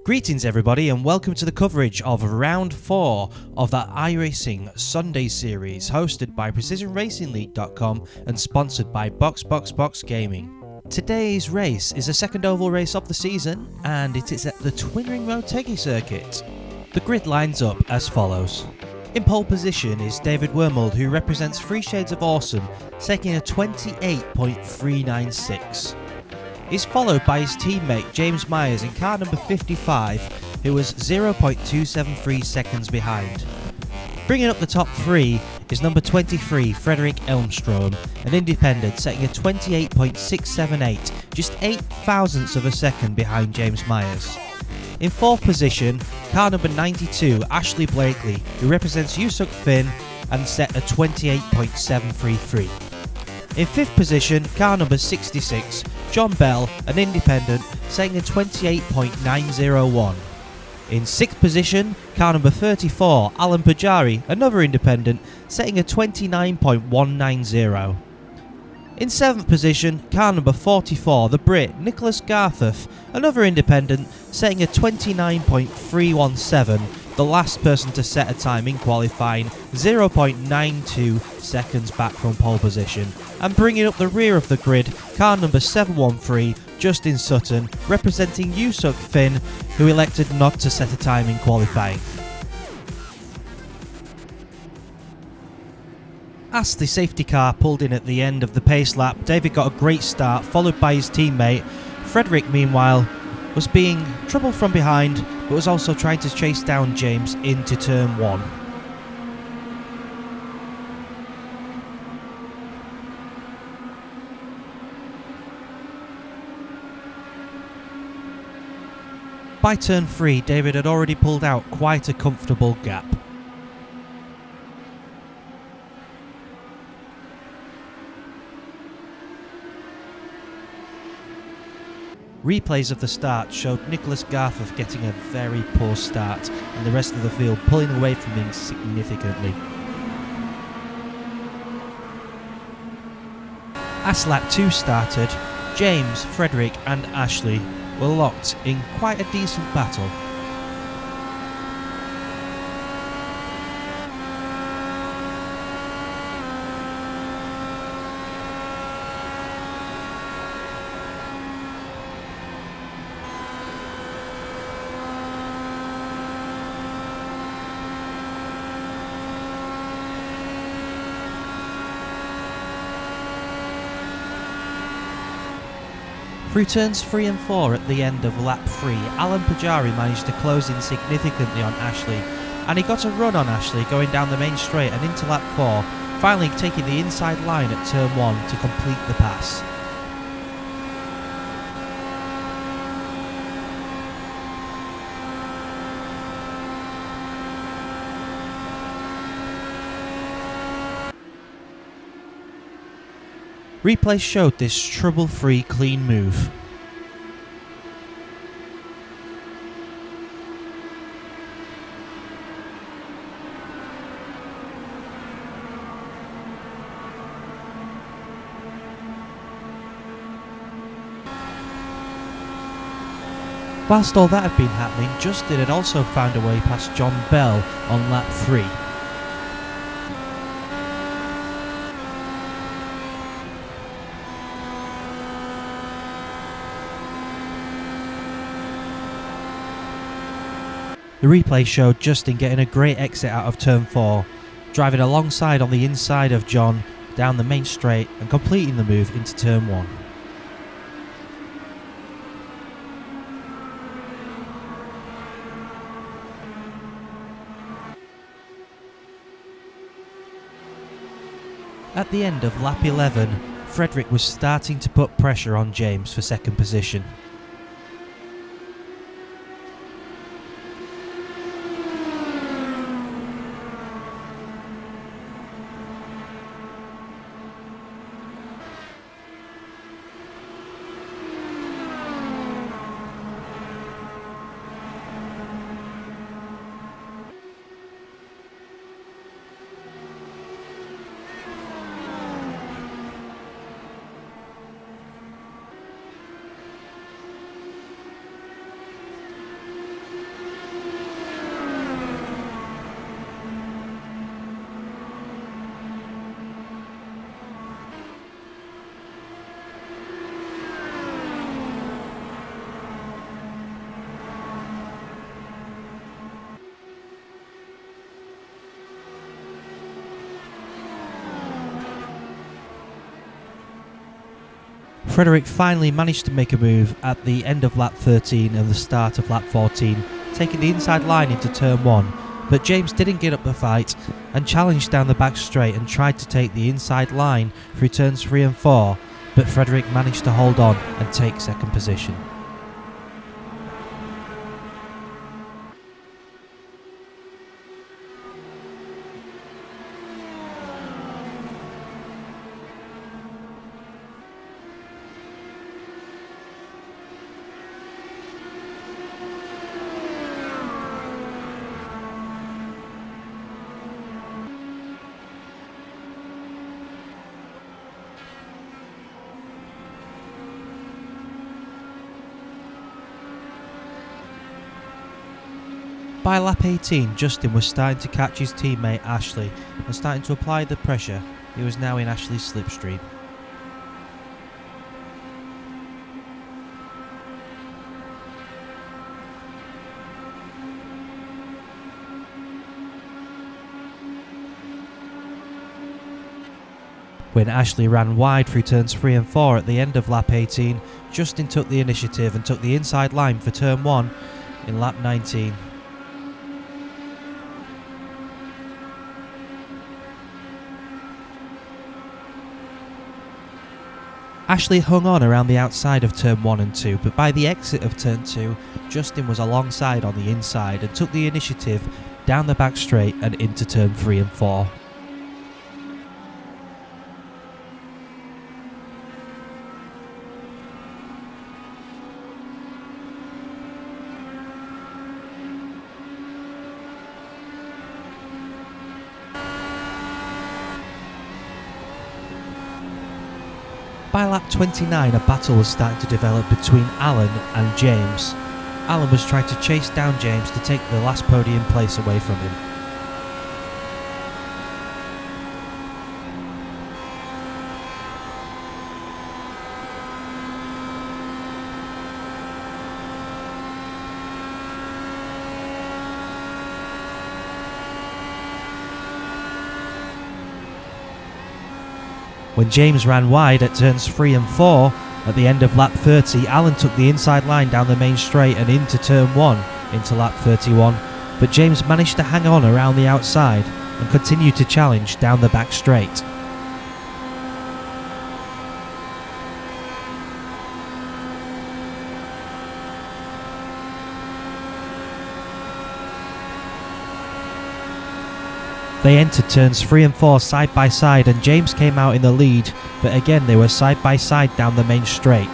Greetings everybody and welcome to the coverage of round 4 of the iRacing Sunday series hosted by PrecisionRacingLeague.com and sponsored by Box Gaming. Today's race is the second oval race of the season and it is at the Twin Ring Motegi circuit. The grid lines up as follows. In pole position is David Wormold, who represents Three Shades of Awesome, taking a 28.396. He's followed by his teammate James Myers in car number 55, who was 0.273 seconds behind. Bringing up the top three is number 23 Frederick Elmstrom, an independent, setting a 28.678, just 8 thousandths of a second behind James Myers. In fourth position, car number 92 Ashley Blakely, who represents USUC Finn and set a 28.733. In fifth position, car number 66 John Bell, an independent, setting a 28.901. In sixth position, car number 34 Alan Pajari, another independent, setting a 29.190. In seventh position, car number 44 the Brit Nicholas Garforth, another independent, setting a 29.317, the last person to set a time in qualifying, 0.92 seconds back from pole position. And bringing up the rear of the grid, car number 713 Justin Sutton, representing USUC Finn, who elected not to set a time in qualifying. As the safety car pulled in at the end of the pace lap, David got a great start, followed by his teammate. Frederick, meanwhile, was being troubled from behind, but was also trying to chase down James into turn 1. By turn 3, David had already pulled out quite a comfortable gap. Replays of the start showed Nicholas Garforth getting a very poor start and the rest of the field pulling away from him significantly. As lap 2 started, James, Frederick and Ashley were locked in quite a decent battle. Through turns 3 and 4 at the end of lap 3, Alan Pajari managed to close in significantly on Ashley, and he got a run on Ashley going down the main straight and into lap 4, finally taking the inside line at turn 1 to complete the pass. Replay showed this trouble-free clean move. Whilst all that had been happening, Justin had also found a way past John Bell on lap 3. The replay showed Justin getting a great exit out of turn 4, driving alongside on the inside of John down the main straight and completing the move into turn 1. At the end of lap 11, Frederick was starting to put pressure on James for second position. Frederick finally managed to make a move at the end of lap 13 and the start of lap 14, taking the inside line into turn 1, but James didn't get up the fight and challenged down the back straight and tried to take the inside line through turns 3 and 4, but Frederick managed to hold on and take second position. By lap 18, Justin was starting to catch his teammate Ashley and starting to apply the pressure. He was now in Ashley's slipstream. When Ashley ran wide through turns 3 and 4 at the end of lap 18, Justin took the initiative and took the inside line for turn 1 in lap 19. Ashley hung on around the outside of turn 1 and 2, but by the exit of turn 2, Justin was alongside on the inside and took the initiative down the back straight and into turn 3 and 4. By lap 29, a battle was starting to develop between Alan and James. Alan was trying to chase down James to take the last podium place away from him. When James ran wide at turns 3 and 4, at the end of lap 30, Alan took the inside line down the main straight and into turn 1, into lap 31, but James managed to hang on around the outside and continued to challenge down the back straight. They entered turns 3 and 4 side by side and James came out in the lead, but again they were side by side down the main straight.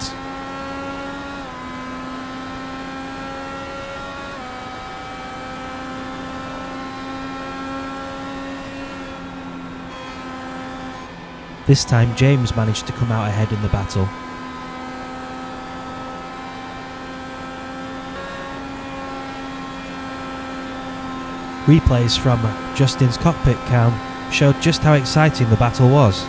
This time James managed to come out ahead in the battle. Replays from Justin's cockpit cam showed just how exciting the battle was.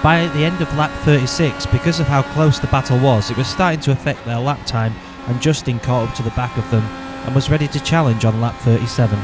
By the end of lap 36, because of how close the battle was, it was starting to affect their lap time and Justin caught up to the back of them and was ready to challenge on lap 37.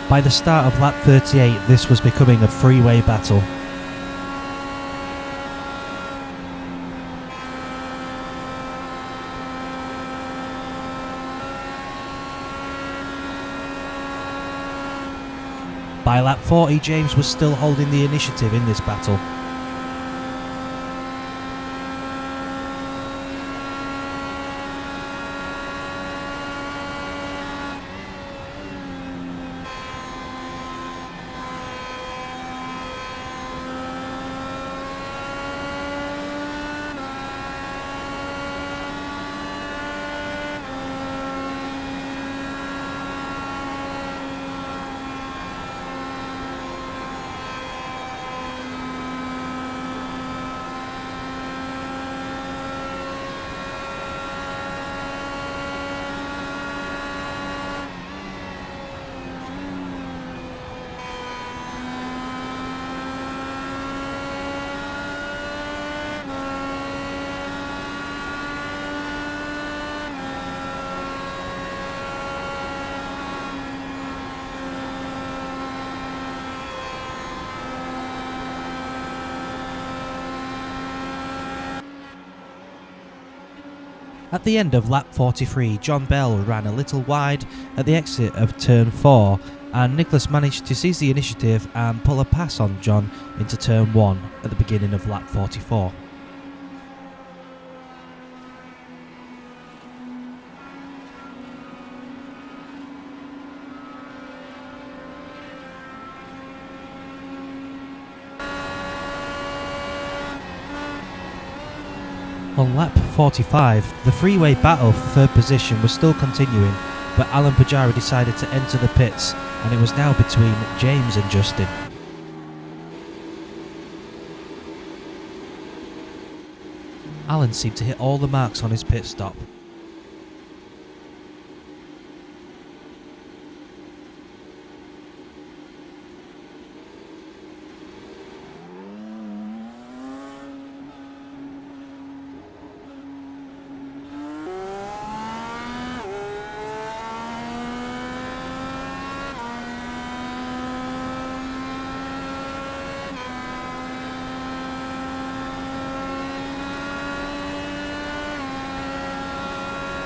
By the start of lap 38, this was becoming a three-way battle. By lap 40, James was still holding the initiative in this battle. At the end of lap 43, John Bell ran a little wide at the exit of turn 4, and Nicholas managed to seize the initiative and pull a pass on John into turn 1 at the beginning of lap 44. On lap 45, the freeway battle for third position was still continuing, but Alan Pajara decided to enter the pits, and it was now between James and Justin. Alan seemed to hit all the marks on his pit stop.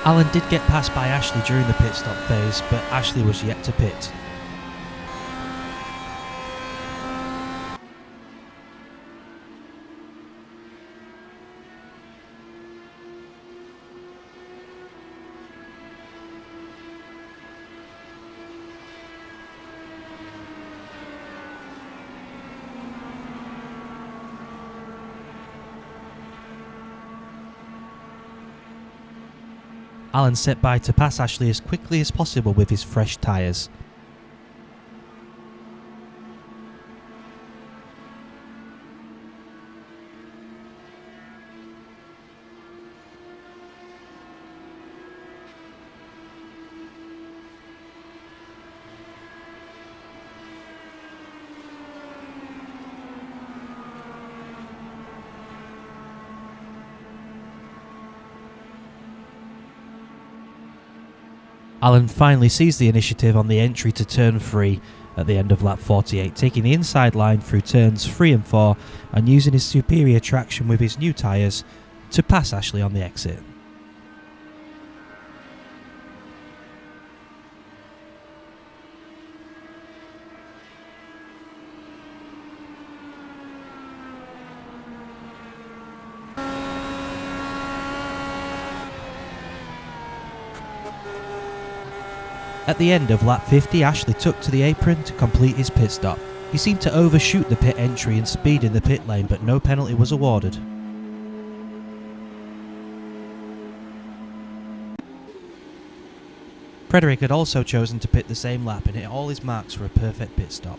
Alan did get passed by Ashley during the pit stop phase, but Ashley was yet to pit. Alan set by to pass Ashley as quickly as possible with his fresh tyres. Alan finally seized the initiative on the entry to turn 3 at the end of lap 48, taking the inside line through turns 3 and 4 and using his superior traction with his new tyres to pass Ashley on the exit. At the end of lap 50, Ashley took to the apron to complete his pit stop. He seemed to overshoot the pit entry and speed in the pit lane, but no penalty was awarded. Frederick had also chosen to pit the same lap and hit all his marks for a perfect pit stop.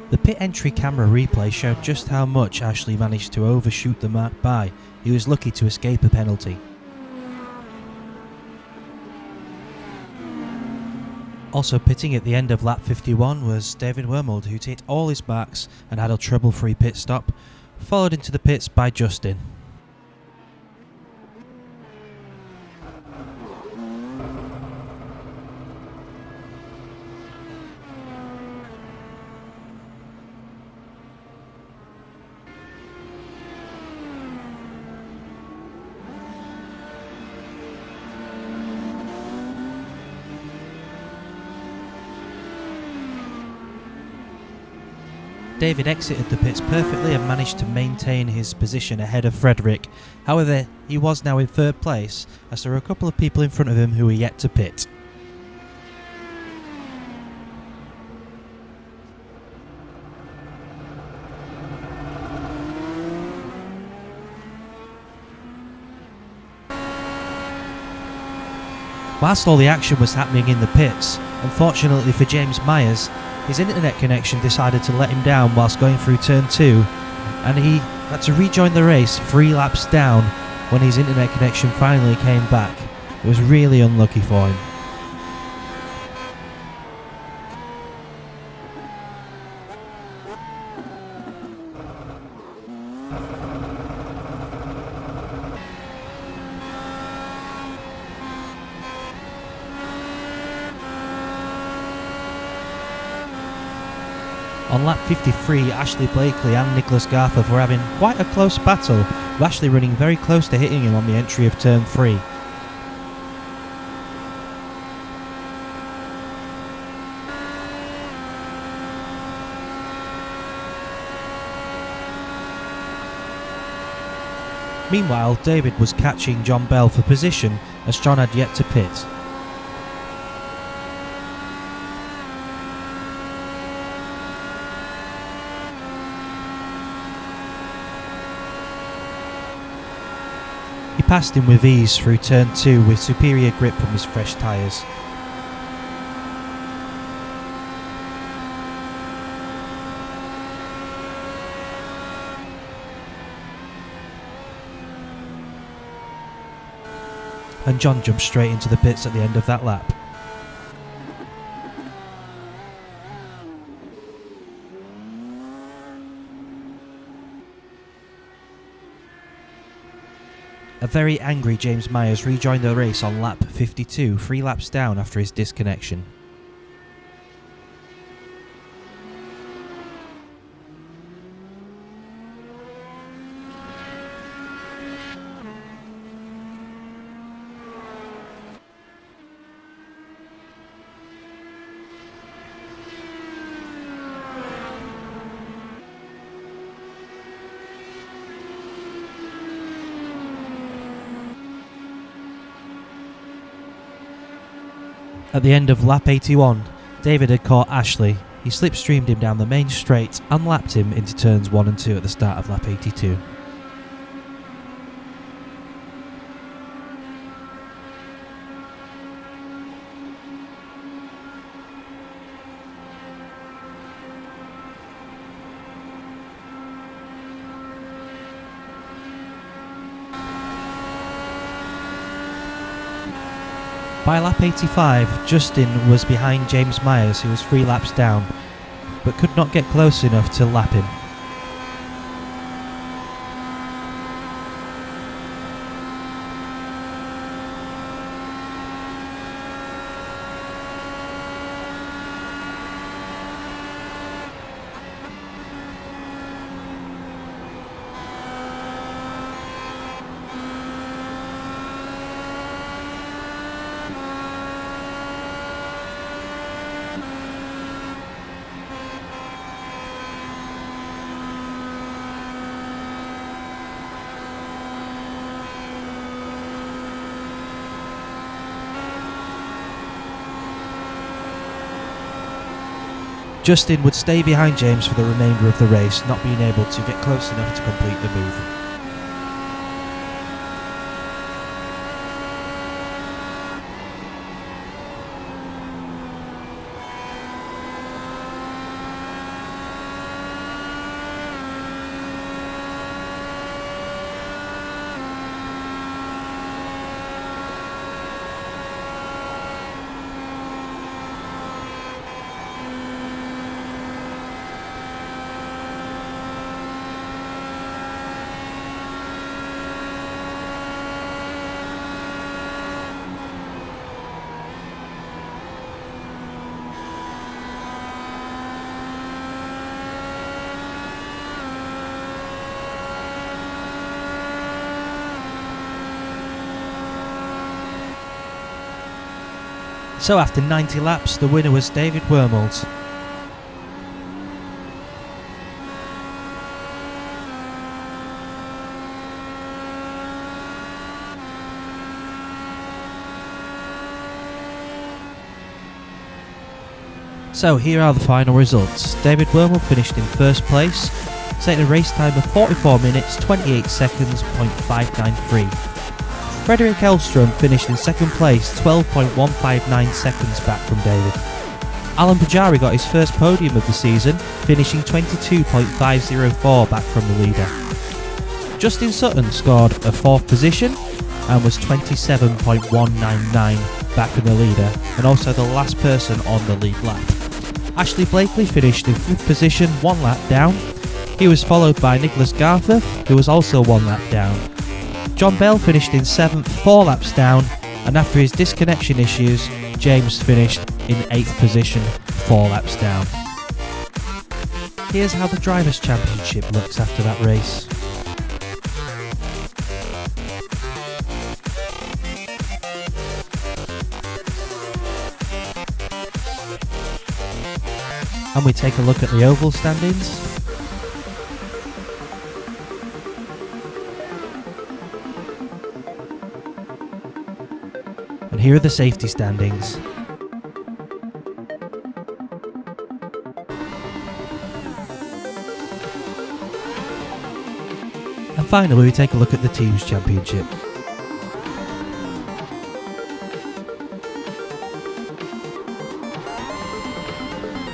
The pit entry camera replay showed just how much Ashley managed to overshoot the mark by. He was lucky to escape a penalty. Also pitting at the end of lap 51 was David Wormold, who'd hit all his marks and had a trouble-free pit stop, followed into the pits by Justin. David exited the pits perfectly and managed to maintain his position ahead of Frederick. However, he was now in third place, as there were a couple of people in front of him who were yet to pit. Whilst all the action was happening in the pits, unfortunately for James Myers, his internet connection decided to let him down whilst going through turn 2, and he had to rejoin the race 3 laps down when his internet connection finally came back. It was really unlucky for him. On lap 53, Ashley Blakely and Nicholas Garforth were having quite a close battle, with Ashley running very close to hitting him on the entry of turn 3. Meanwhile, David was catching John Bell for position as John had yet to pit. He passed him with ease through turn 2 with superior grip from his fresh tyres. And John jumped straight into the pits at the end of that lap. A very angry James Myers rejoined the race on lap 52, 3 laps down after his disconnection. At the end of lap 81, David had caught Ashley. He slipstreamed him down the main straight and lapped him into turns 1 and 2 at the start of lap 82. By lap 85, Justin was behind James Myers, who was 3 laps down, but could not get close enough to lap him. Justin would stay behind James for the remainder of the race, not being able to get close enough to complete the move. So after 90 laps, the winner was David Wormald. So here are the final results. David Wormald finished in first place, setting a race time of 44 minutes 28 seconds .593. Frederick Elstrom finished in second place, 12.159 seconds back from David. Alan Pajari got his first podium of the season, finishing 22.504 back from the leader. Justin Sutton scored a 4th position and was 27.199 back from the leader, and also the last person on the lead lap. Ashley Blakely finished in 5th position, 1 lap down. He was followed by Nicholas Garforth, who was also 1 lap down. John Bell finished in 7th, 4 laps down, and after his disconnection issues, James finished in 8th position, 4 laps down. Here's how the Drivers' Championship looks after that race. And we take a look at the oval standings. And here are the safety standings. And finally we take a look at the Teams Championship.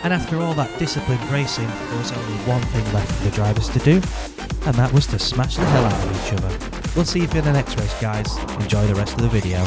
And after all that disciplined racing, there was only one thing left for the drivers to do, and that was to smash the hell out of each other. We'll see you in the next race, guys. Enjoy the rest of the video.